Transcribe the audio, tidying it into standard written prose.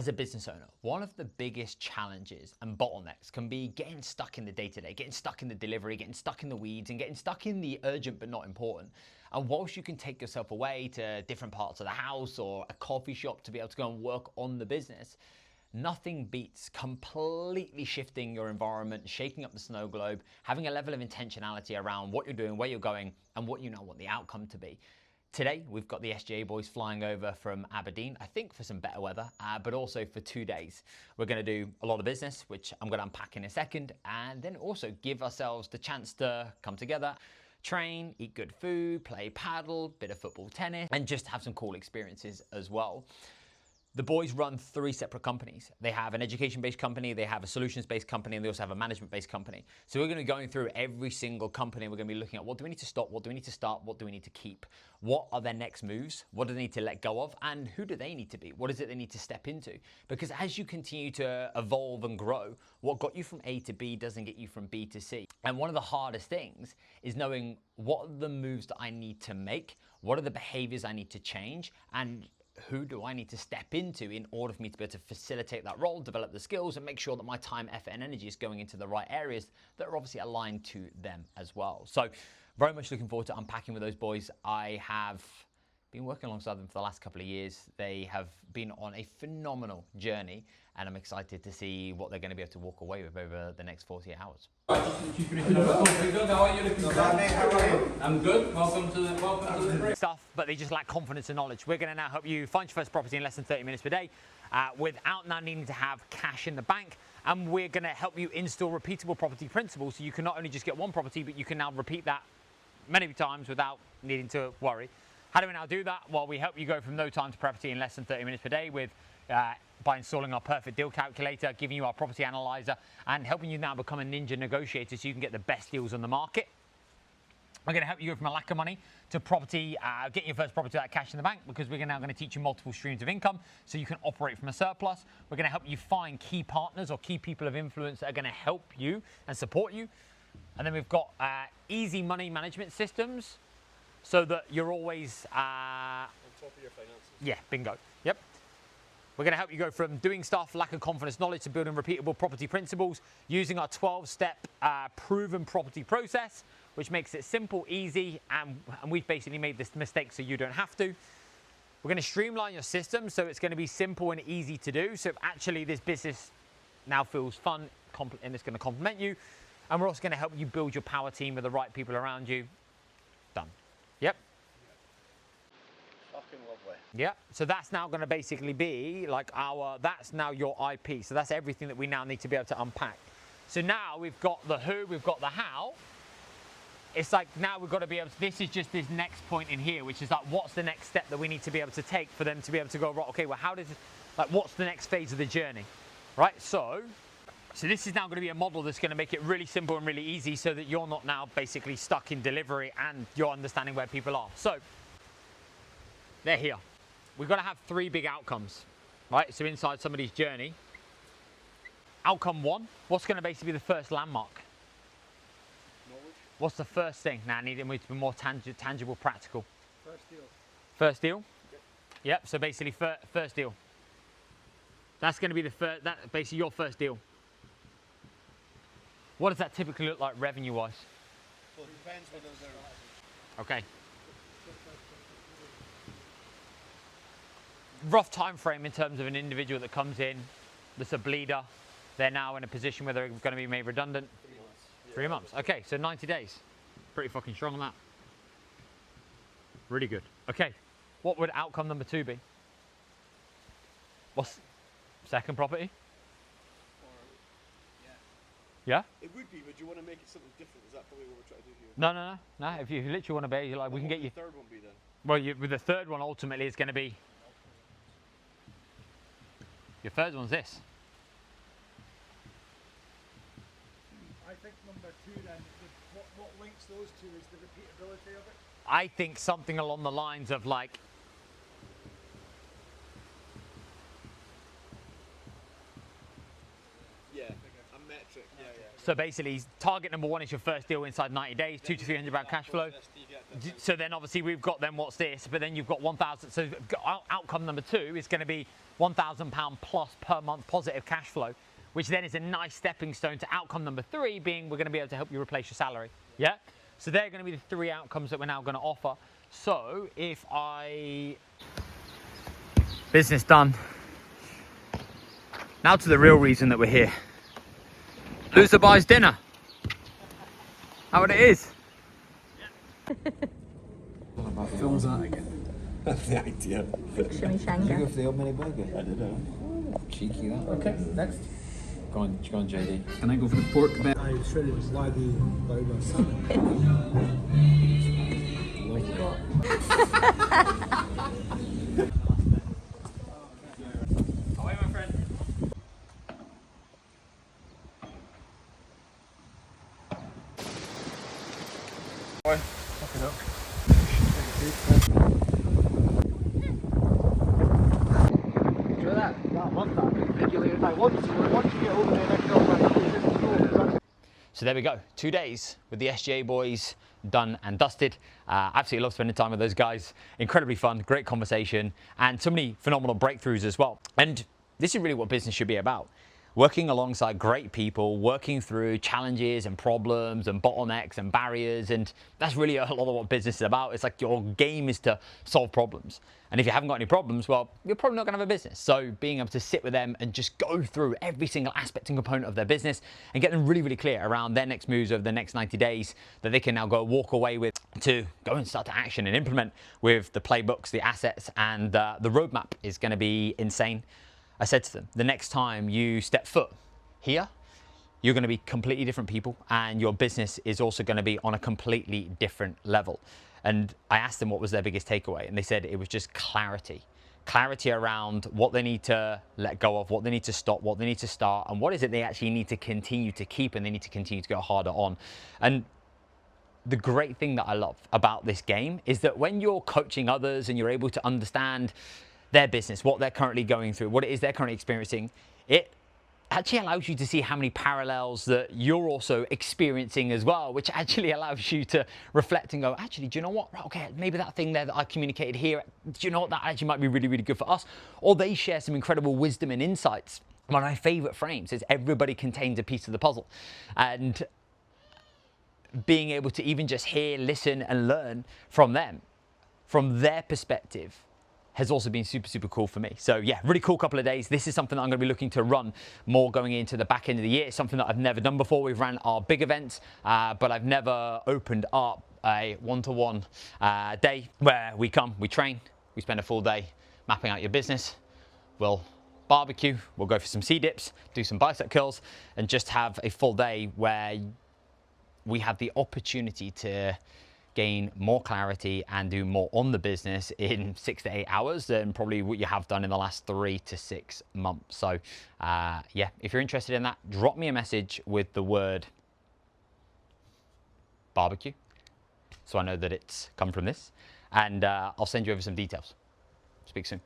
As a business owner, one of the biggest challenges and bottlenecks can be getting stuck in the day-to-day, getting stuck in the delivery, getting stuck in the weeds, and getting stuck in the urgent but not important. And whilst you can take yourself away to different parts of the house or a coffee shop to be able to go and work on the business, nothing beats completely shifting your environment, shaking up the snow globe, having a level of intentionality around what you're doing, where you're going, and what you now want the outcome to be. Today, we've got the SJA boys flying over from Aberdeen, I think for some better weather, but also for 2 days. We're gonna do a lot of business, which I'm gonna unpack in a second, and then also give ourselves the chance to come together, train, eat good food, play paddle, bit of football, tennis, and just have some cool experiences as well. The boys run 3 separate companies. They have an education-based company, they have a solutions-based company, and they also have a management-based company. So we're gonna be going through every single company. We're gonna be looking at what do we need to stop, what do we need to start, what do we need to keep? What are their next moves? What do they need to let go of? And who do they need to be? What is it they need to step into? Because as you continue to evolve and grow, what got you from A to B doesn't get you from B to C. And one of the hardest things is knowing what are the moves that I need to make, what are the behaviors I need to change, and who do I need to step into in order for me to be able to facilitate that role, develop the skills, and make sure that my time, effort, and energy is going into the right areas that are obviously aligned to them as well. So very much looking forward to unpacking with those boys. I have been working alongside them for the last couple of years. They have been on a phenomenal journey, and I'm excited to see what they're going to be able to walk away with over the next 48 hours. I'm good. Welcome to the Stuff, but they just lack confidence and knowledge. We're going to now help you find your first property in less than 30 minutes per day without now needing to have cash in the bank. And we're going to help you install repeatable property principles so you can not only just get one property, but you can now repeat that many times without needing to worry. How do we now do that? Well, we help you go from no time to property in less than 30 minutes per day with by installing our perfect deal calculator, giving you our property analyzer, and helping you now become a ninja negotiator so you can get the best deals on the market. We're going to help you go from a lack of money to property, getting your first property without cash in the bank, because we're now going to teach you multiple streams of income so you can operate from a surplus. We're going to help you find key partners or key people of influence that are going to help you and support you. And then we've got easy money management systems so that you're always on top of your finances. Yeah, bingo. Yep. We're going to help you go from doing stuff, lack of confidence, knowledge, to building repeatable property principles using our 12-step proven property process, which makes it simple, easy, and we've basically made this mistake so you don't have to. We're going to streamline your system so it's going to be simple and easy to do. So actually this business now feels fun and it's going to complement you. And we're also going to help you build your power team with the right people around you. Done. Yep. Fucking lovely. Yeah, so that's now going to basically be like that's now your IP. So that's everything that we now need to be able to unpack. So now we've got the who, we've got the how. It's like now we've got to be able to, this is just this next point in here, which is like, what's the next step that we need to be able to take for them to be able to go, right, okay, well, how does it, like, what's the next phase of the journey, right? So this is now going to be a model that's going to make it really simple and really easy so that you're not now basically stuck in delivery and you're understanding where people are. So they're here. We've got to have 3 big outcomes, right? So inside somebody's journey, outcome 1, what's going to basically be the first landmark? Knowledge. What's the first thing? Now I need it to be more tangible, practical. First deal. First deal? Yep, so basically first deal. That's going to be the first, that basically your first deal. What does that typically look like revenue-wise? Well, it depends whether they're... Okay. Rough time frame in terms of an individual that comes in, that's a bleeder, they're now in a position where they're going to be made redundant. 3 months. Yeah. 3 months. Okay, so 90 days. Pretty fucking strong on that. Really good. Okay, what would outcome number 2 be? What's second property? Yeah? It would be, but do you want to make it something different? Is that probably what we're trying to do here? No. If you literally want to be, like, we can get you. The third one be then? Well, with the third one, ultimately, it's going to be. Your third one's this. I think number 2 then, what links those two is the repeatability of it. I think something along the lines of like. Yeah, a metric. Yeah. So basically, target number 1 is your first deal inside 90 days, 200 to 300 pound cash flow. So then obviously we've got then what's this, but then you've got 1,000. So outcome number 2 is going to be £1,000 plus per month positive cash flow, which then is a nice stepping stone to outcome number 3, being we're going to be able to help you replace your salary. Yeah? So they're going to be the 3 outcomes that we're now going to offer. So if business done. Now to the real reason that we're here. Loser buys dinner. How it is. Films that again. That's the idea. Chimichanga. Did you go for the old mini burger? I did. Cheeky that. Okay, next. Go on, JD. Can I go for the pork bit? I shredded wagyu burger. Away, my friend. Boy, fuck it up. Enjoy that. Yeah, I want that. Regulated. Once you get over there, So there we go, 2 days with the SJA boys, done and dusted. Absolutely love spending time with those guys. Incredibly fun, great conversation, and so many phenomenal breakthroughs as well. And this is really what business should be about. Working alongside great people, working through challenges and problems and bottlenecks and barriers, and that's really a lot of what business is about. It's like your game is to solve problems. And if you haven't got any problems, well, you're probably not gonna have a business. So being able to sit with them and just go through every single aspect and component of their business and get them really, really clear around their next moves over the next 90 days that they can now go walk away with to go and start to action and implement with the playbooks, the assets, and the roadmap is gonna be insane. I said to them, the next time you step foot here, you're going to be completely different people, and your business is also going to be on a completely different level. And I asked them what was their biggest takeaway, and they said it was just clarity. Clarity around what they need to let go of, what they need to stop, what they need to start, and what is it they actually need to continue to keep and they need to continue to go harder on. And the great thing that I love about this game is that when you're coaching others and you're able to understand their business, what they're currently going through, what it is they're currently experiencing, it actually allows you to see how many parallels that you're also experiencing as well, which actually allows you to reflect and go, actually, do you know what? Right, okay, maybe that thing there that I communicated here, do you know what? That actually might be really, really good for us. Or they share some incredible wisdom and insights. One of my favorite frames is everybody contains a piece of the puzzle. And being able to even just hear, listen, and learn from them, from their perspective, has also been super, super cool for me. So yeah, really cool couple of days. This is something that I'm going to be looking to run more going into the back end of the year. It's something that I've never done before. We've ran our big events, but I've never opened up a one-to-one day where we come, we train, we spend a full day mapping out your business. We'll barbecue, we'll go for some sea dips, do some bicep curls, and just have a full day where we have the opportunity to gain more clarity and do more on the business in 6 to 8 hours than probably what you have done in the last 3 to 6 months. So yeah, if you're interested in that, drop me a message with the word barbecue so I know that it's come from this, and I'll send you over some details. Speak soon.